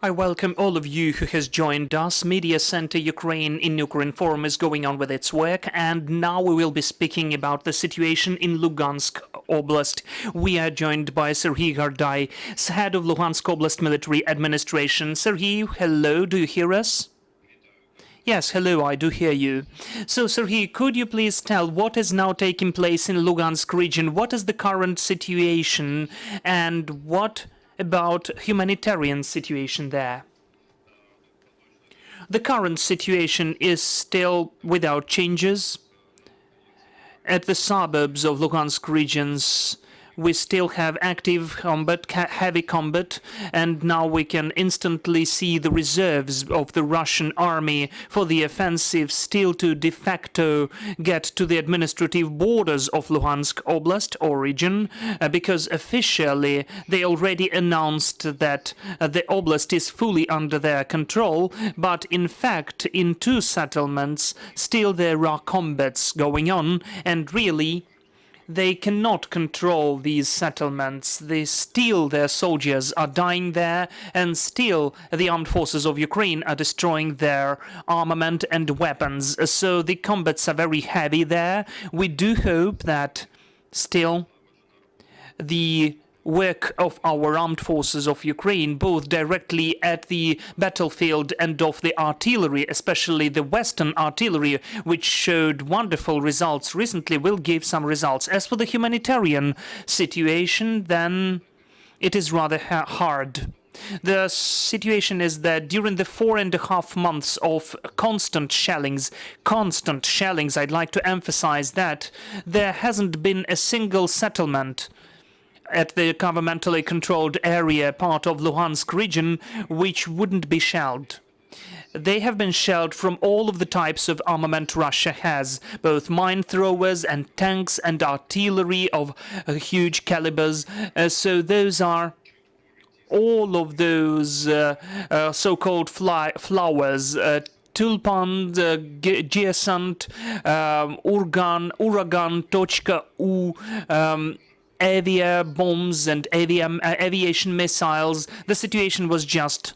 I welcome all of you who has joined us. Media Center Ukraine in Ukrinform is going on with its work, and now we will be speaking about the situation in Luhansk Oblast. We are joined by Serhii Haidai, head of Luhansk Oblast Military Administration. Serhii, hello, do you hear us? Yes, hello, I do hear you. So, Serhii, could you please tell what is now taking place in Lugansk region? What is the current situation, and what about humanitarian situation there? The current situation is still without changes. At the suburbs of Luhansk regions, we still have active combat, heavy combat, and now we can instantly see the reserves of the Russian army for the offensive still to de facto get to the administrative borders of Luhansk Oblast or region, because officially they already announced that the oblast is fully under their control, but in fact in two settlements still there are combats going on, and really they cannot control these settlements. They still, their soldiers are dying there, and still the armed forces of Ukraine are destroying their armament and weapons. So the combats are very heavy there. We do hope that still the work of our armed forces of Ukraine, both directly at the battlefield and of the artillery, especially the Western artillery, which showed wonderful results recently, will give some results. As for the humanitarian situation, then it is rather hard. The situation is that during the 4.5 months of constant shellings, I'd like to emphasize that there hasn't been a single settlement at the governmentally controlled area part of Luhansk region which wouldn't be shelled. They have been shelled from all of the types of armament Russia has, both mine throwers and tanks and artillery of huge calibers. So those are all of those so-called flowers, tulpan, giasant, uragan, tochka U, avia bombs and aviation missiles. The situation was just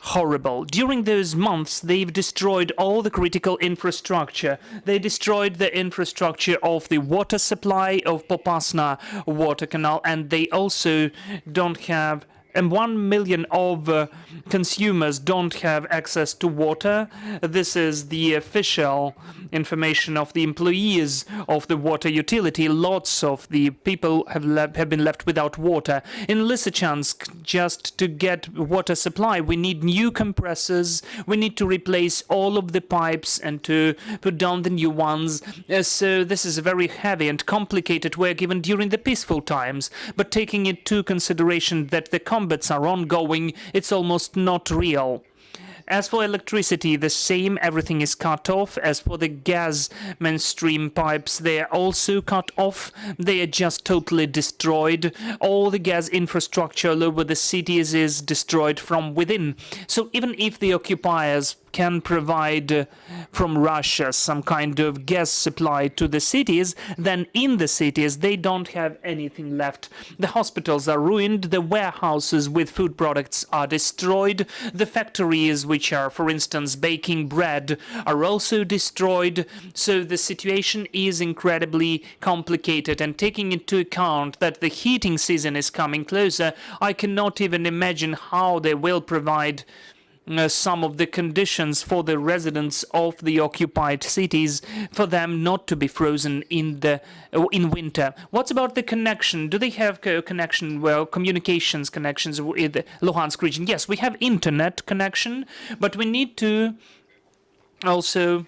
horrible. During those months, they've destroyed all the critical infrastructure. They destroyed the infrastructure of the water supply of Popasna water canal, and they also don't have, and 1 million of consumers don't have access to water. This is the official information of the employees of the water utility. Lots of the people have been left without water. In Lysychansk, just to get water supply, we need new compressors. We need to replace all of the pipes and to put down the new ones. So this is a very heavy and complicated work even during the peaceful times. But taking into consideration that the combats are ongoing, it's almost not real. As for electricity, the same, everything is cut off. As for the gas mainstream pipes, they are also cut off. They are just totally destroyed. All the gas infrastructure all over the cities is destroyed from within. So even if the occupiers can provide from Russia some kind of gas supply to the cities, then in the cities they don't have anything left. The hospitals are ruined, the warehouses with food products are destroyed, the factories which are, for instance, baking bread are also destroyed. So the situation is incredibly complicated, and taking into account that the heating season is coming closer, I cannot even imagine how they will provide some of the conditions for the residents of the occupied cities for them not to be frozen in winter. What about the connection? Do they have connection, well, communications connections with the Luhansk region? Yes, we have internet connection, but we need to also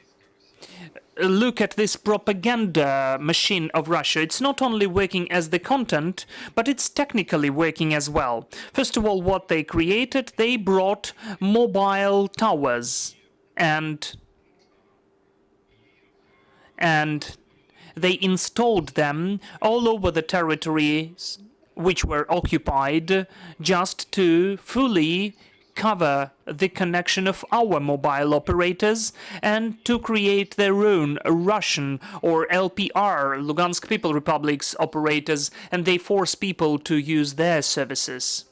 look at this propaganda machine of Russia. It's not only working as the content, but it's technically working as well. First of all, what they created, they brought mobile towers and they installed them all over the territories which were occupied, just to fully cover the connection of our mobile operators and to create their own Russian or LPR, Lugansk People Republic's operators, and they force people to use their services.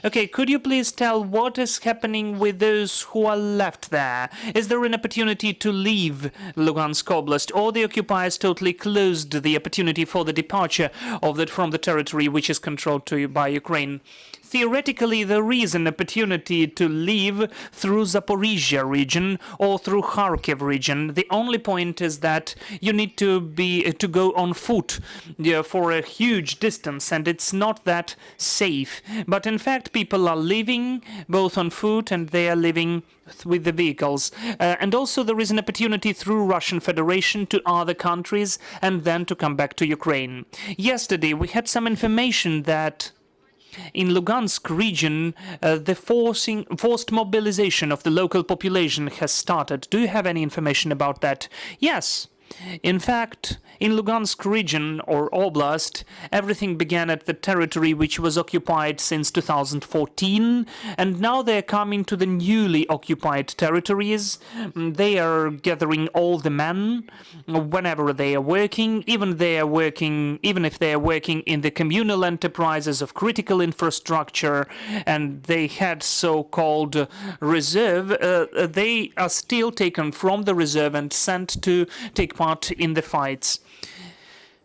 Okay, could you please tell what is happening with those who are left there? Is there an opportunity to leave Luhansk Oblast, or the occupiers totally closed the opportunity for the departure of from the territory which is controlled by Ukraine? Theoretically, there is an opportunity to leave through Zaporizhia region or through Kharkiv region. The only point is that you need to go on foot for a huge distance, and it's not that safe. But in fact, people are living both on foot and they are living with the vehicles. And also there is an opportunity through Russian Federation to other countries and then to come back to Ukraine. Yesterday we had some information that in Lugansk region, the forced mobilization of the local population has started. Do you have any information about that? Yes. In fact, in Lugansk region or Oblast, everything began at the territory which was occupied since 2014, and now they are coming to the newly occupied territories. They are gathering all the men whenever they are working, even if they are working in the communal enterprises of critical infrastructure, and they had so-called reserve. They are still taken from the reserve and sent to take part in the fights.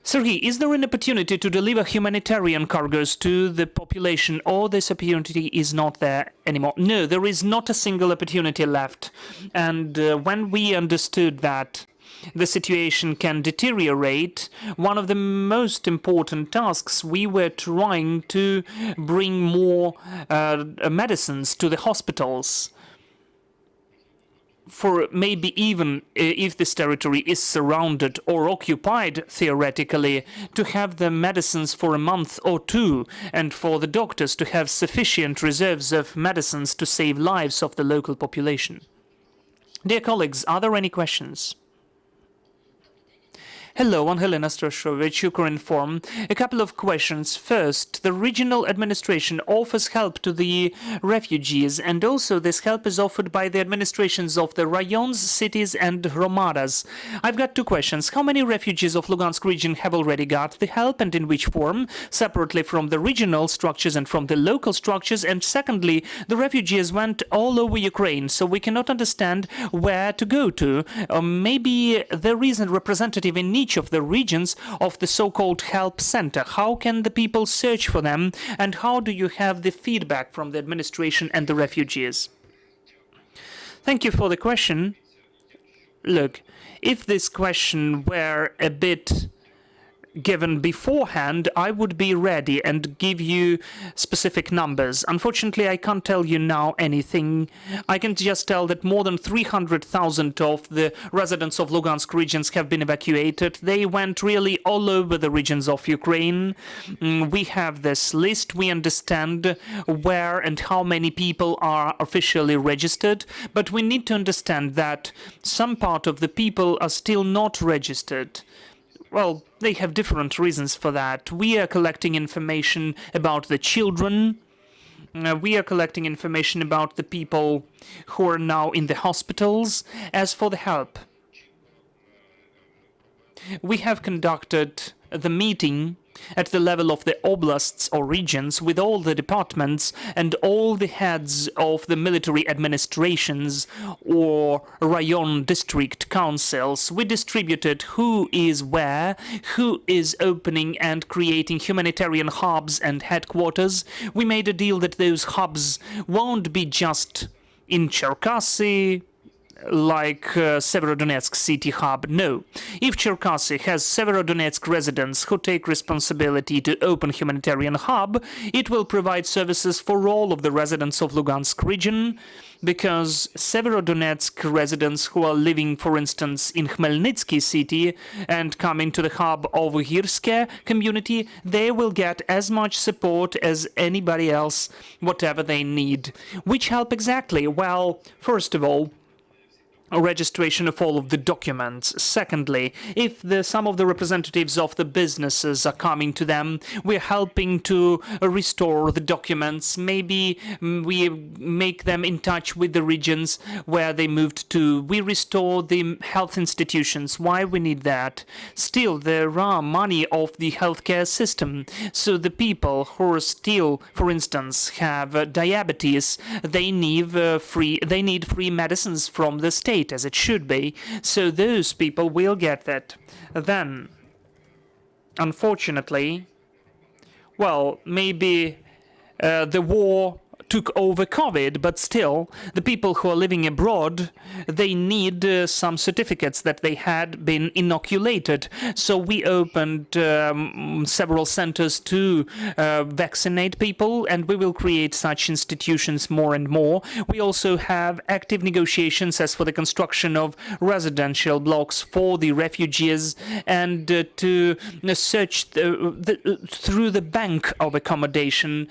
Serhii, is there an opportunity to deliver humanitarian cargoes to the population, or this opportunity is not there anymore? No, there is not a single opportunity left. And when we understood that the situation can deteriorate, one of the most important tasks, we were trying to bring more medicines to the hospitals. For maybe even if this territory is surrounded or occupied theoretically, to have the medicines for a month or two, and for the doctors to have sufficient reserves of medicines to save lives of the local population. Dear colleagues, are there any questions? Hello, I'm Helena Strashovich, Ukrinform. A couple of questions. First, the regional administration offers help to the refugees, and also this help is offered by the administrations of the rayons, cities, and hromadas. I've got two questions. How many refugees of Lugansk region have already got the help, and in which form, separately from the regional structures and from the local structures? And secondly, the refugees went all over Ukraine, so we cannot understand where to go to. Maybe there is a representative in each of the regions of the so-called help center. How can the people search for them, and how do you have the feedback from the administration and the refugees? Thank you for the question. Look, if this question were a bit given beforehand, I would be ready and give you specific numbers. Unfortunately, I can't tell you now anything. I can just tell that more than 300,000 of the residents of Lugansk regions have been evacuated. They went really all over the regions of Ukraine. We have this list. We understand where and how many people are officially registered, but we need to understand that some part of the people are still not registered. Well, they have different reasons for that. We are collecting information about the children. We are collecting information about the people who are now in the hospitals. As for the help, we have conducted the meeting at the level of the oblasts or regions with all the departments and all the heads of the military administrations or rayon district councils. We distributed who is where, who is opening and creating humanitarian hubs and headquarters. We made a deal that those hubs won't be just in Cherkasy, like Severodonetsk city hub. No. If Cherkasy has Severodonetsk residents who take responsibility to open humanitarian hub, it will provide services for all of the residents of Lugansk region, because Severodonetsk residents who are living, for instance, in Khmelnytsky city and coming to the hub of Hirske community, they will get as much support as anybody else, whatever they need. Which help exactly? Well, first of all, registration of all of the documents. Secondly, if some of the representatives of the businesses are coming to them, we're helping to restore the documents. Maybe we make them in touch with the regions where they moved to. We restore the health institutions. Why we need that? Still, there are money of the healthcare system. So the people who are still, for instance, have diabetes, they need free medicines from the state, as it should be. So those people will get that. Then, unfortunately, well, maybe the war took over COVID, but still, the people who are living abroad, they need some certificates that they had been inoculated. So we opened several centers to vaccinate people, and we will create such institutions more and more. We also have active negotiations as for the construction of residential blocks for the refugees, and to search through the bank of accommodation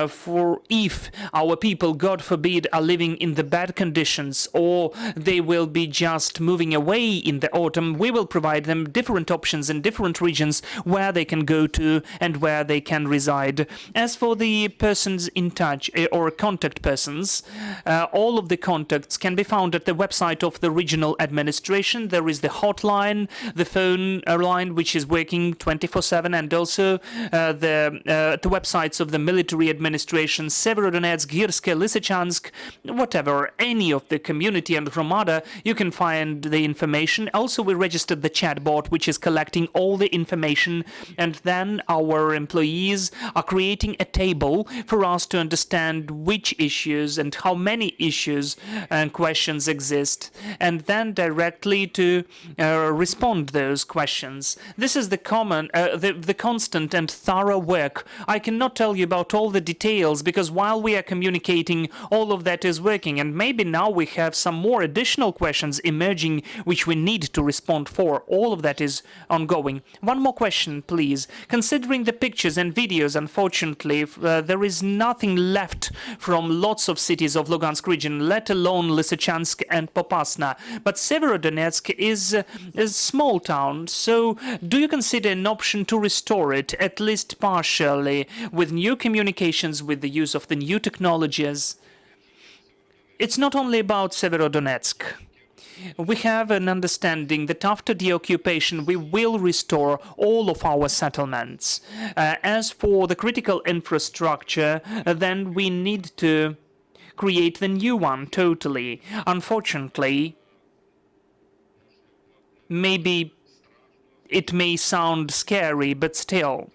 for if our people, God forbid, are living in the bad conditions, or they will be just moving away in the autumn. We will provide them different options in different regions where they can go to and where they can reside. As for the persons in touch or contact persons, all of the contacts can be found at the website of the regional administration. There is the hotline, the phone line, which is working 24/7, and also the websites of the military administration, Severodonetsk, Girske, Lysychansk, whatever, any of the community and Hromada, you can find the information. Also, we registered the chatbot, which is collecting all the information, and then our employees are creating a table for us to understand which issues and how many issues and questions exist, and then directly to respond those questions. This is the constant and thorough work. I cannot tell you about all the details, because while we are communicating, all of that is working, and maybe now we have some more additional questions emerging which we need to respond for. All of that is ongoing. One more question, please. Considering the pictures and videos, unfortunately, there is nothing left from lots of cities of Luhansk region, let alone Lysychansk and Popasna. But Severodonetsk is a small town, so do you consider an option to restore it, at least partially, with new communications, with the use of the new technologies? It's not only about Severodonetsk. We have an understanding that after the occupation we will restore all of our settlements. As for the critical infrastructure, then we need to create the new one totally. Unfortunately, maybe it may sound scary, but still,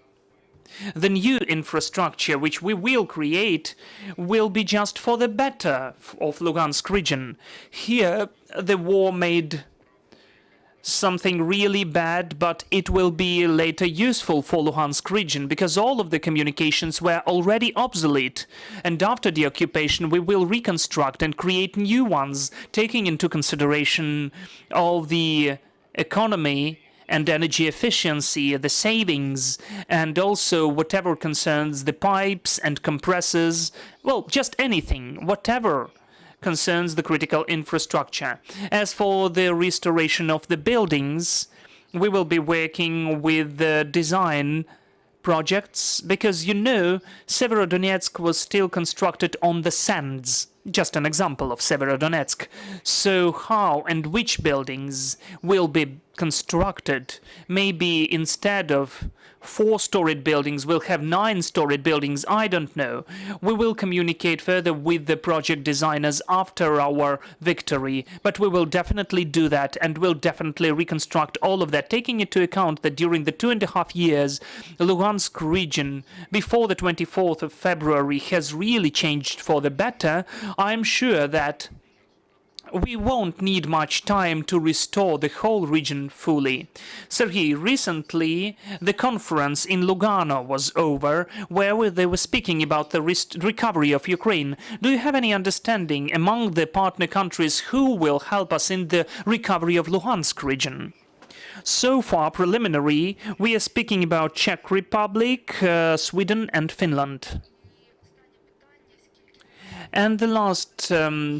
the new infrastructure which we will create will be just for the better of Luhansk region. Here, the war made something really bad, but it will be later useful for Luhansk region, because all of the communications were already obsolete. And after the occupation, we will reconstruct and create new ones, taking into consideration all the economy and energy efficiency, the savings, and also whatever concerns the pipes and compressors, well, just anything, whatever concerns the critical infrastructure. As for the restoration of the buildings, we will be working with the design projects, because, you know, Severodonetsk was still constructed on the sands. Just an example of Severodonetsk. So how and which buildings will be constructed? Maybe instead of 4-storied buildings, we'll have 9-storied buildings. I don't know. We will communicate further with the project designers after our victory, but we will definitely do that, and we'll definitely reconstruct all of that, taking into account that during the 2.5 years, the Luhansk region, before the 24th of February, has really changed for the better. I'm sure that we won't need much time to restore the whole region fully. Serhii, recently the conference in Lugano was over, where they were speaking about the recovery of Ukraine. Do you have any understanding among the partner countries who will help us in the recovery of Luhansk region? So far, preliminary, we are speaking about Czech Republic, Sweden and Finland. And the last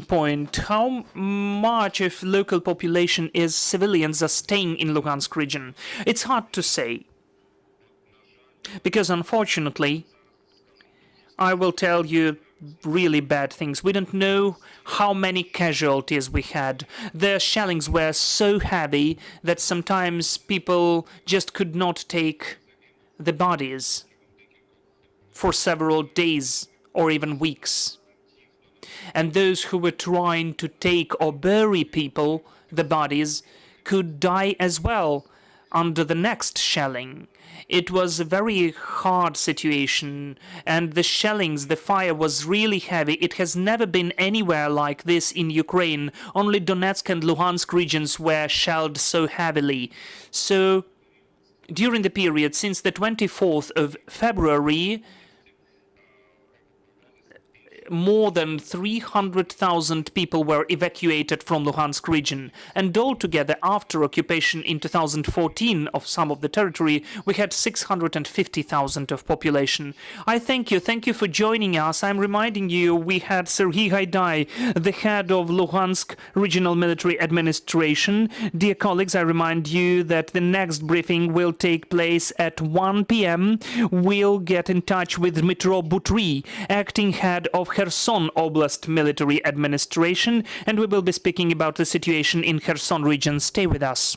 point, how much of local population is civilians are staying in Luhansk region? It's hard to say, because unfortunately, I will tell you really bad things. We don't know how many casualties we had. The shellings were so heavy that sometimes people just could not take the bodies for several days or even weeks. And those who were trying to take or bury people, the bodies, could die as well under the next shelling. It was a very hard situation, and the shellings, the fire was really heavy. It has never been anywhere like this in Ukraine. Only Donetsk and Luhansk regions were shelled so heavily. So during the period since the 24th of February, more than 300,000 people were evacuated from Luhansk region. And altogether, after occupation in 2014 of some of the territory, we had 650,000 of population. I thank you. Thank you for joining us. I'm reminding you, we had Serhii Haidai, the head of Luhansk Regional Military Administration. Dear colleagues, I remind you that the next briefing will take place at 1 p.m. We'll get in touch with Dmitro Butry, acting head of Kherson Oblast Military Administration, and we will be speaking about the situation in Kherson region. Stay with us.